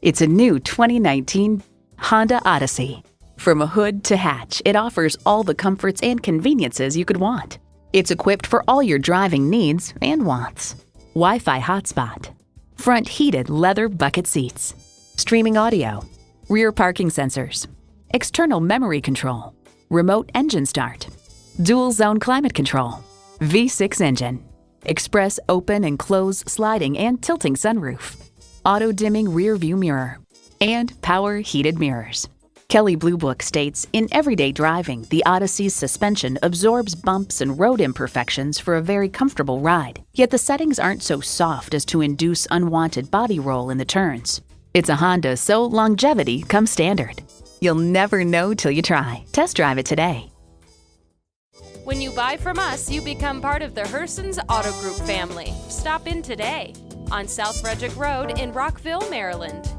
It's a new 2019 Honda Odyssey. From a hood to hatch, it offers all the comforts and conveniences you could want. It's equipped for all your driving needs and wants. Wi-Fi hotspot, front heated leather bucket seats, streaming audio, rear parking sensors, external memory control, remote engine start, dual zone climate control, V6 engine, express open and close sliding and tilting sunroof, auto dimming rear view mirror, and power heated mirrors. Kelley Blue Book states, in everyday driving, the Odyssey's suspension absorbs bumps and road imperfections for a very comfortable ride. Yet the settings aren't so soft as to induce unwanted body roll in the turns. It's a Honda, so longevity comes standard. You'll never know till you try. Test drive it today. When you buy from us, you become part of the Hersons Auto Group family. Stop in today on S Frederick Rd in Rockville, Maryland.